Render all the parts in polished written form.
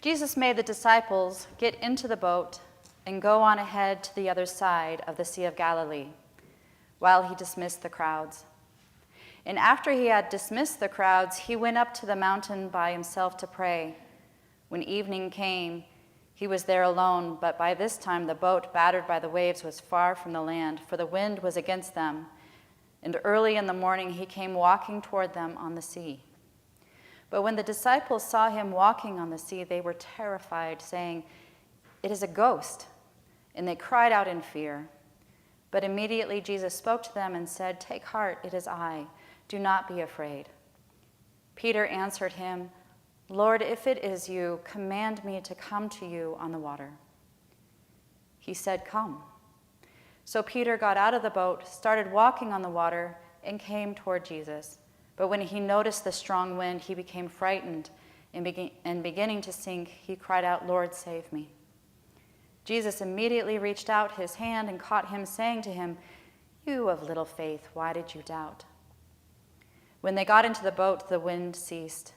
Jesus made the disciples get into the boat and go on ahead to the other side of the Sea of Galilee, while he dismissed the crowds. And after he had dismissed the crowds, he went up to the mountain by himself to pray. When evening came, he was there alone, but by this time the boat, battered by the waves, was far from the land, for the wind was against them. And early in the morning he came walking toward them on the sea. But when the disciples saw him walking on the sea, they were terrified, saying, "It is a ghost." And they cried out in fear. But immediately Jesus spoke to them and said, "Take heart, it is I. Do not be afraid." Peter answered him, "Lord, if it is you, command me to come to you on the water." He said, "Come." So Peter got out of the boat, started walking on the water, and came toward Jesus. But when he noticed the strong wind, he became frightened, and beginning to sink, he cried out, "Lord, save me." Jesus immediately reached out his hand and caught him, saying to him, "You of little faith, why did you doubt?" When they got into the boat, the wind ceased,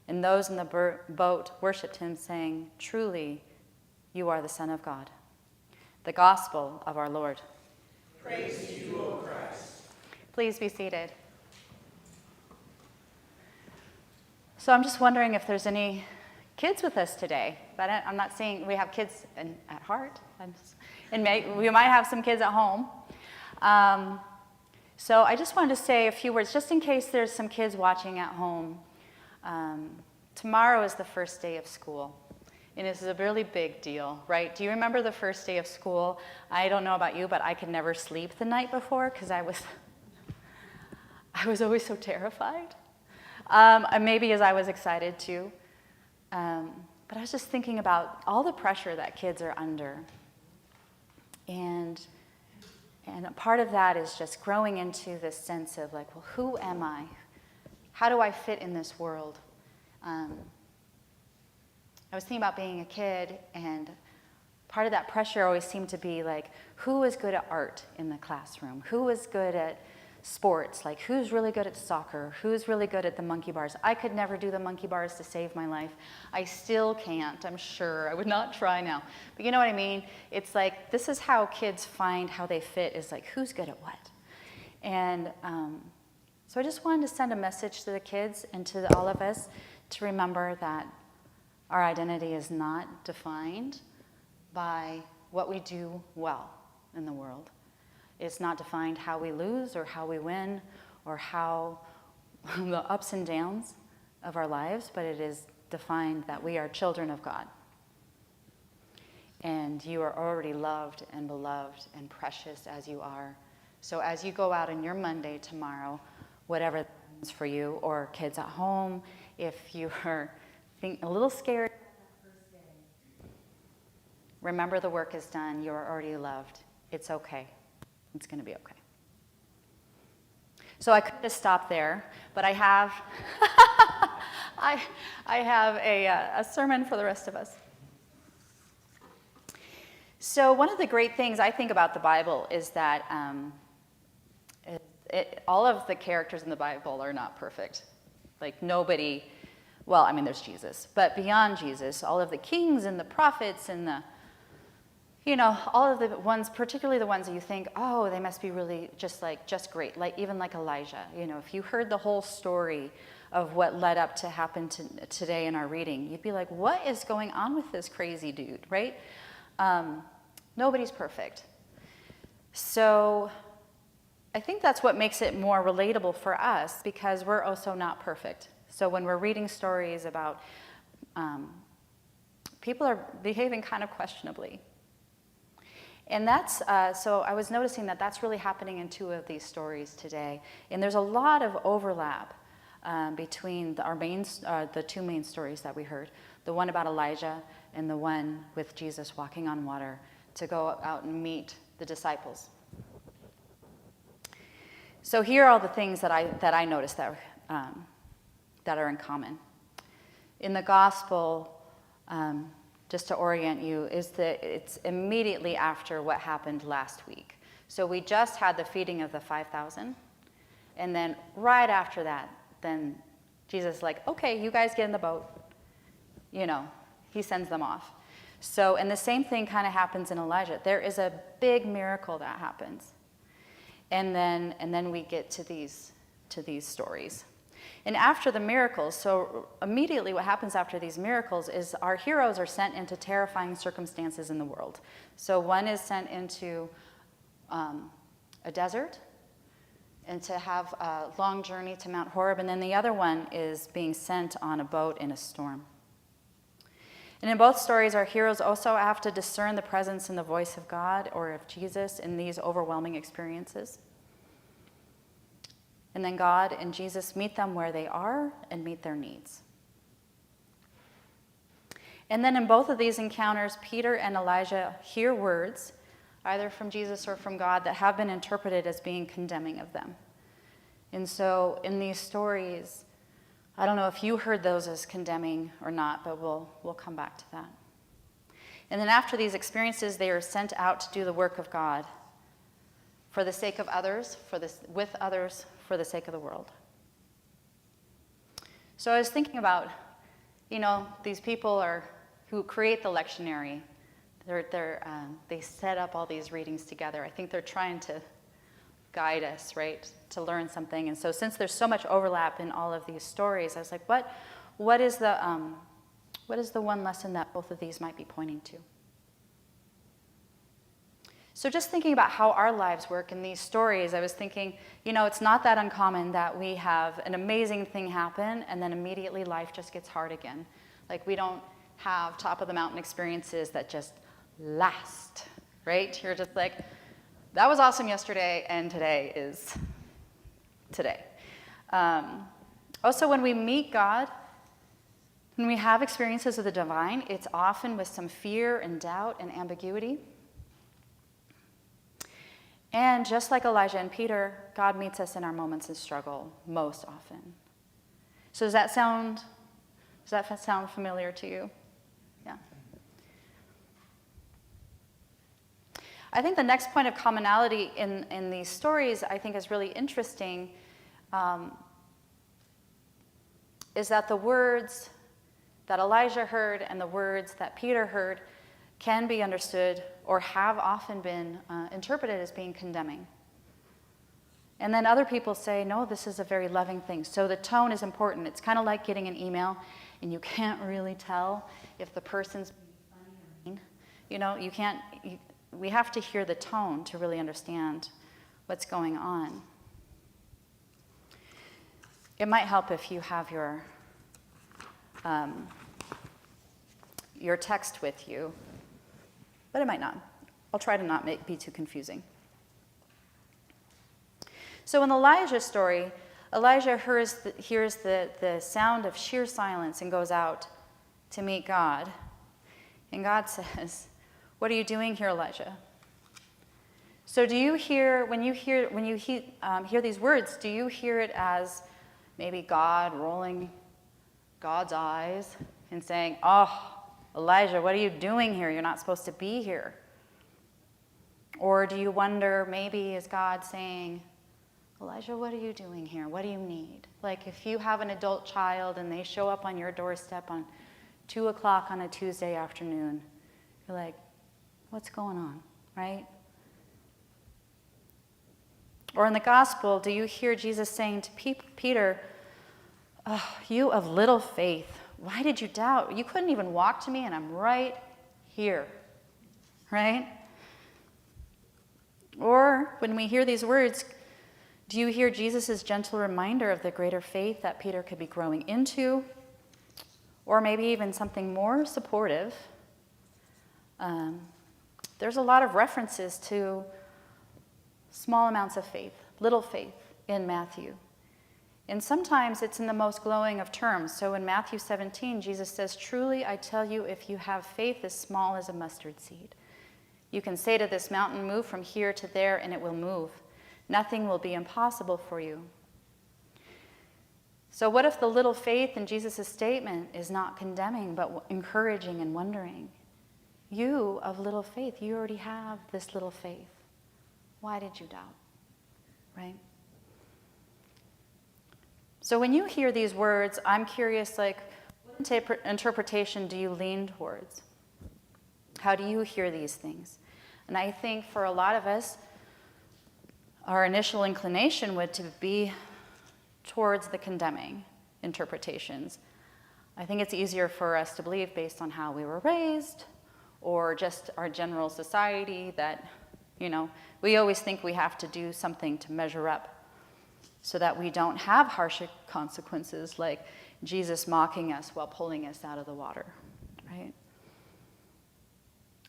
and those in the boat worshipped him, saying, "Truly, you are the Son of God." The Gospel of our Lord. Praise to you, O Christ. Please be seated. So I'm just wondering if there's any kids with us today. But I'm not seeing, we have kids at heart, and we might have some kids at home. So I just wanted to say a few words, just in case there's some kids watching at home. Tomorrow is the first day of school, and this is a really big deal, right? Do you remember the first day of school? I don't know about you, but I could never sleep the night before because I was always so terrified. And maybe as I was excited too. But I was just thinking about all the pressure that kids are under. And a part of that is just growing into this sense of like, well, who am I? How do I fit in this world? I was thinking about being a kid, and part of that pressure always seemed to be like, who is good at art in the classroom? Who is good at sports? Like, who's really good at soccer? Who's really good at the monkey bars? I could never do the monkey bars to save my life. I still can't, I'm sure. I would not try now. But you know what I mean? It's like, this is how kids find how they fit, is like, who's good at what? And so I just wanted to send a message to the kids and to all of us to remember that our identity is not defined by what we do well in the world. It's not defined how we lose or how we win or how the ups and downs of our lives, but it is defined that we are children of God. And you are already loved and beloved and precious as you are. So as you go out on your Monday tomorrow, whatever that means for you, or kids at home, if you are a little scared, remember the work is done. You are already loved. It's okay. It's going to be okay. So I could have stopped there, but I have I have a sermon for the rest of us. So one of the great things I think about the Bible is that all of the characters in the Bible are not perfect. Like nobody, well, I mean, there's Jesus, but beyond Jesus, all of the kings and the prophets and the, you know, all of the ones, particularly the ones that you think, oh, they must be really just great, like even like Elijah. You know, if you heard the whole story of what led up to happen today in our reading, you'd be like, what is going on with this crazy dude, right? Nobody's perfect. So I think that's what makes it more relatable for us, because we're also not perfect. So when we're reading stories about people are behaving kind of questionably. And that's, so I was noticing that that's really happening in two of these stories today. And there's a lot of overlap between the two main stories that we heard. The one about Elijah and the one with Jesus walking on water to go out and meet the disciples. So here are all the things that I noticed that are in common. In the gospel, just to orient you, is that it's immediately after what happened last week. So we just had the feeding of the 5,000, and then right after that, then Jesus is like, okay, you guys get in the boat. You know, He sends them off. So, and the same thing kind of happens in Elijah. There is a big miracle that happens. And then we get to these stories. And after the miracles, so immediately what happens after these miracles is our heroes are sent into terrifying circumstances in the world. So one is sent into a desert and to have a long journey to Mount Horeb, and then the other one is being sent on a boat in a storm. And in both stories, our heroes also have to discern the presence and the voice of God or of Jesus in these overwhelming experiences. And then God and Jesus meet them where they are and meet their needs. And then in both of these encounters, Peter and Elijah hear words, either from Jesus or from God, that have been interpreted as being condemning of them. And so in these stories, I don't know if you heard those as condemning or not, but we'll come back to that. And then after these experiences, they are sent out to do the work of God for the sake of others, with others, for the sake of the world. So I was thinking about, these people who create the lectionary. They set up all these readings together. I think they're trying to guide us, right, to learn something. And so since there's so much overlap in all of these stories, I was like, what is the one lesson that both of these might be pointing to? So just thinking about how our lives work in these stories, I was thinking, it's not that uncommon that we have an amazing thing happen and then immediately life just gets hard again. Like we don't have top of the mountain experiences that just last, right? You're just like, that was awesome yesterday and today is today. Also, when we meet God, when we have experiences of the divine, it's often with some fear and doubt and ambiguity. And just like Elijah and Peter, God meets us in our moments of struggle most often. So does that sound familiar to you? Yeah. I think the next point of commonality in these stories, I think, is really interesting, is that the words that Elijah heard and the words that Peter heard can be understood or have often been interpreted as being condemning. And then other people say, no, this is a very loving thing. So the tone is important. It's kind of like getting an email, and you can't really tell if the person's being funny or mean. We have to hear the tone to really understand what's going on. It might help if you have your text with you, but it might not. I'll try to not be too confusing. So in Elijah's story, Elijah hears the sound of sheer silence and goes out to meet God. And God says, "What are you doing here, Elijah?" So do you hear, when you hear these words, do you hear it as maybe God rolling God's eyes and saying, "Oh, Elijah, what are you doing here? You're not supposed to be here"? Or do you wonder, maybe is God saying, "Elijah, what are you doing here? What do you need?" Like if you have an adult child and they show up on your doorstep on 2 o'clock on a Tuesday afternoon, you're like, what's going on, right? Or in the gospel, do you hear Jesus saying to Peter, "Oh, you of little faith, why did you doubt? You couldn't even walk to me and I'm right here," right? Or when we hear these words, do you hear Jesus' gentle reminder of the greater faith that Peter could be growing into? Or maybe even something more supportive. There's a lot of references to small amounts of faith, little faith in Matthew. And sometimes it's in the most glowing of terms. So in Matthew 17, Jesus says, "Truly I tell you, if you have faith as small as a mustard seed, you can say to this mountain, 'Move from here to there,' and it will move. Nothing will be impossible for you." So what if the little faith in Jesus' statement is not condemning, but encouraging and wondering? You of little faith, you already have this little faith. Why did you doubt? Right? So when you hear these words, I'm curious, like, what interpretation do you lean towards? How do you hear these things? And I think for a lot of us, our initial inclination would to be towards the condemning interpretations. I think it's easier for us to believe based on how we were raised or just our general society that, we always think we have to do something to measure up so that we don't have harsh consequences like Jesus mocking us while pulling us out of the water, right?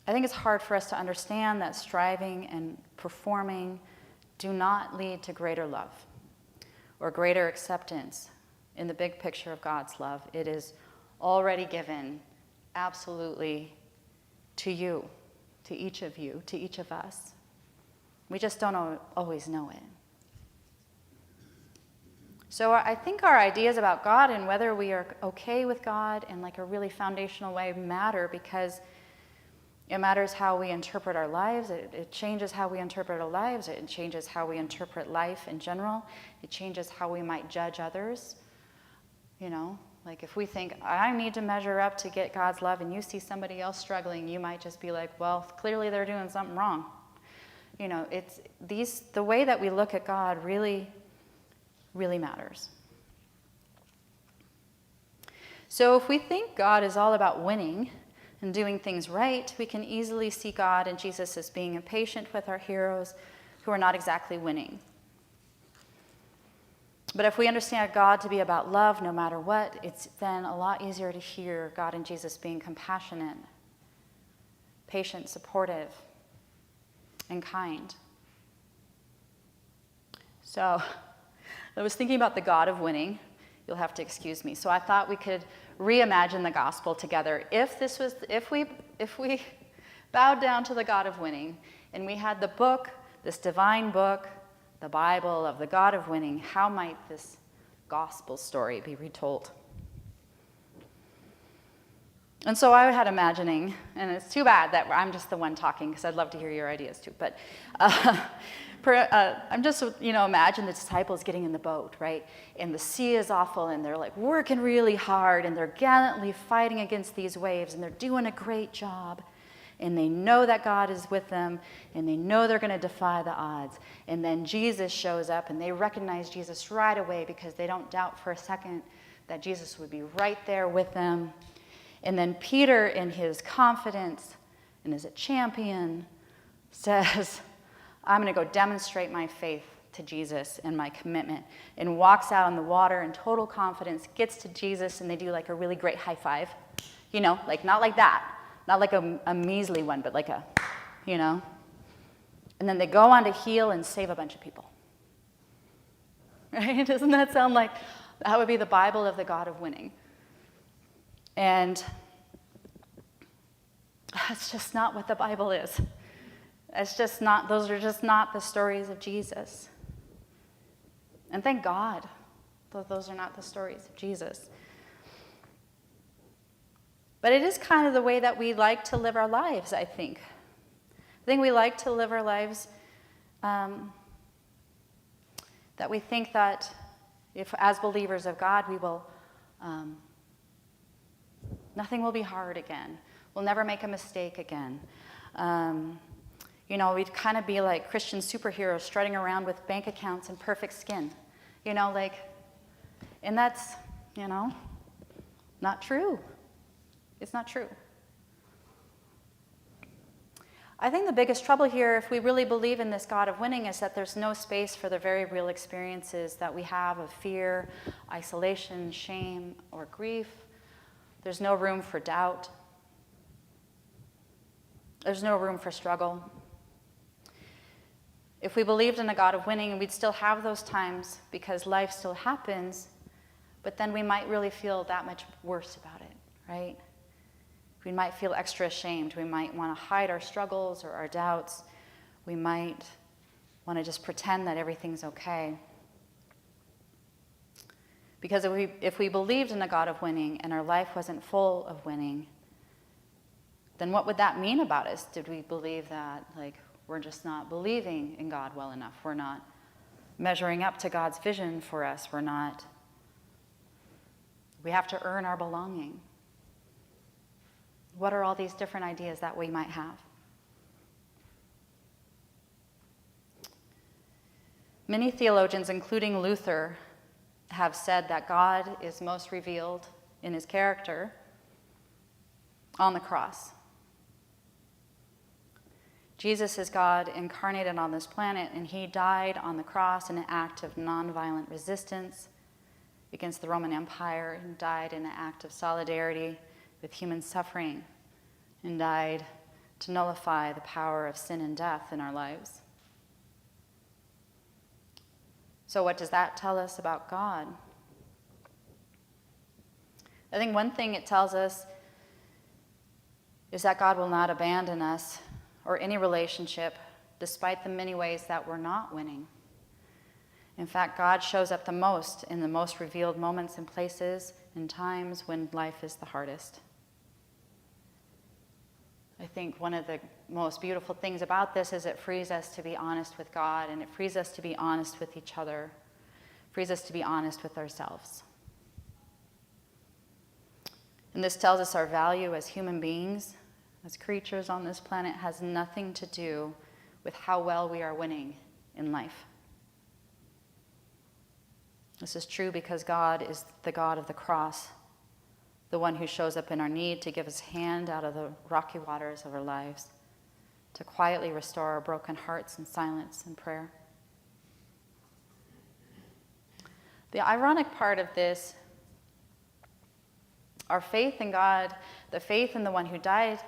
I think it's hard for us to understand that striving and performing do not lead to greater love or greater acceptance in the big picture of God's love. It is already given absolutely to you, to each of you, to each of us. We just don't always know it. So I think our ideas about God and whether we are okay with God in like a really foundational way matter because it matters how we interpret our lives. It changes how we interpret our lives. It changes how we interpret life in general. It changes how we might judge others. Like if we think, I need to measure up to get God's love, and you see somebody else struggling, you might just be like, well, clearly they're doing something wrong. The way that we look at God really, really matters. So if we think God is all about winning and doing things right, we can easily see God and Jesus as being impatient with our heroes who are not exactly winning. But if we understand God to be about love no matter what, it's then a lot easier to hear God and Jesus being compassionate, patient, supportive, and kind. So I was thinking about the God of winning. You'll have to excuse me. So I thought we could reimagine the gospel together. If we bowed down to the God of winning and we had the book, this divine book, the Bible of the God of winning, how might this gospel story be retold? And so I had imagining, and it's too bad that I'm just the one talking because I'd love to hear your ideas too, but I'm just, imagine the disciples getting in the boat, right? And the sea is awful, and they're like working really hard, and they're gallantly fighting against these waves, and they're doing a great job. And they know that God is with them, and they know they're going to defy the odds. And then Jesus shows up, and they recognize Jesus right away because they don't doubt for a second that Jesus would be right there with them. And then Peter, in his confidence and as a champion, says, I'm going to go demonstrate my faith to Jesus and my commitment, and walks out on the water in total confidence, gets to Jesus, and they do like a really great high five. Like not like that. Not like a measly one, but like and then they go on to heal and save a bunch of people. Right? Doesn't that sound like that would be the Bible of the God of winning? And that's just not what the Bible is. Those are just not the stories of Jesus. And thank God that those are not the stories of Jesus. But it is kind of the way that we like to live our lives, I think. I think we like to live our lives that we think that if, as believers of God, we will, nothing will be hard again. We'll never make a mistake again. We'd kind of be like Christian superheroes strutting around with bank accounts and perfect skin. And that's, not true. It's not true. I think the biggest trouble here, if we really believe in this God of winning, is that there's no space for the very real experiences that we have of fear, isolation, shame, or grief. There's no room for doubt. There's no room for struggle. If we believed in a God of winning, we'd still have those times because life still happens, but then we might really feel that much worse about it, right? We might feel extra ashamed. We might want to hide our struggles or our doubts. We might want to just pretend that everything's okay. Because if we believed in a God of winning and our life wasn't full of winning, then what would that mean about us? Did we believe that, we're just not believing in God well enough? We're not measuring up to God's vision for us. We're not We have to earn our belonging. What are all these different ideas that we might have? Many theologians, including Luther, have said that God is most revealed in his character on the cross. Jesus is God incarnated on this planet, and he died on the cross in an act of nonviolent resistance against the Roman Empire, and died in an act of solidarity with human suffering, and died to nullify the power of sin and death in our lives. So what does that tell us about God? I think one thing it tells us is that God will not abandon us or any relationship despite the many ways that we're not winning. In fact, God shows up the most in the most revealed moments and places and times when life is the hardest. I think one of the most beautiful things about this is it frees us to be honest with God, and it frees us to be honest with each other, frees us to be honest with ourselves. And this tells us our value as human beings, as creatures on this planet, has nothing to do with how well we are winning in life. This is true because God is the God of the cross, the one who shows up in our need to give his hand out of the rocky waters of our lives, to quietly restore our broken hearts in silence and prayer. The ironic part of this, our faith in God, the faith in the one who died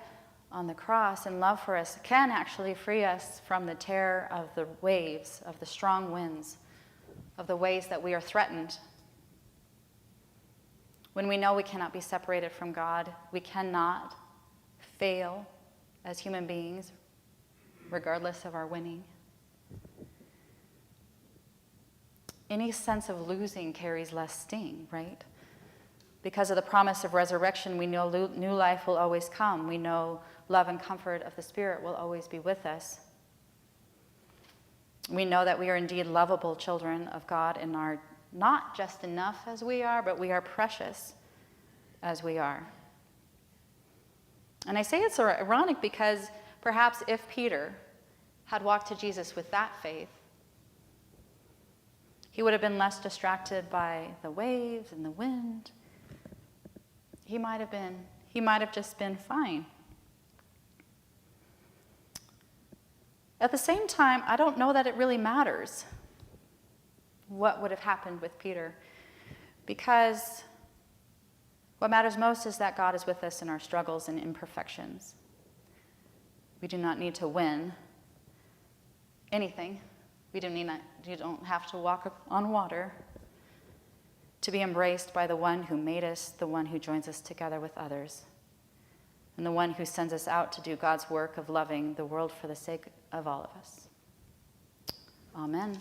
on the cross in love for us, can actually free us from the terror of the waves, of the strong winds, of the ways that we are threatened. When we know we cannot be separated from God, we cannot fail as human beings, regardless of our winning. Any sense of losing carries less sting, right? Because of the promise of resurrection, we know new life will always come. We know love and comfort of the Spirit will always be with us. We know that we are indeed lovable children of God and are not just enough as we are, but we are precious as we are. And I say it's ironic because perhaps if Peter had walked to Jesus with that faith, he would have been less distracted by the waves and the wind. He might have just been fine. At the same time, I don't know that it really matters what would have happened with Peter, because what matters most is that God is with us in our struggles and imperfections. We do not need to win anything. You don't have to walk on water to be embraced by the one who made us, the one who joins us together with others, and the one who sends us out to do God's work of loving the world for the sake of all of us. Amen.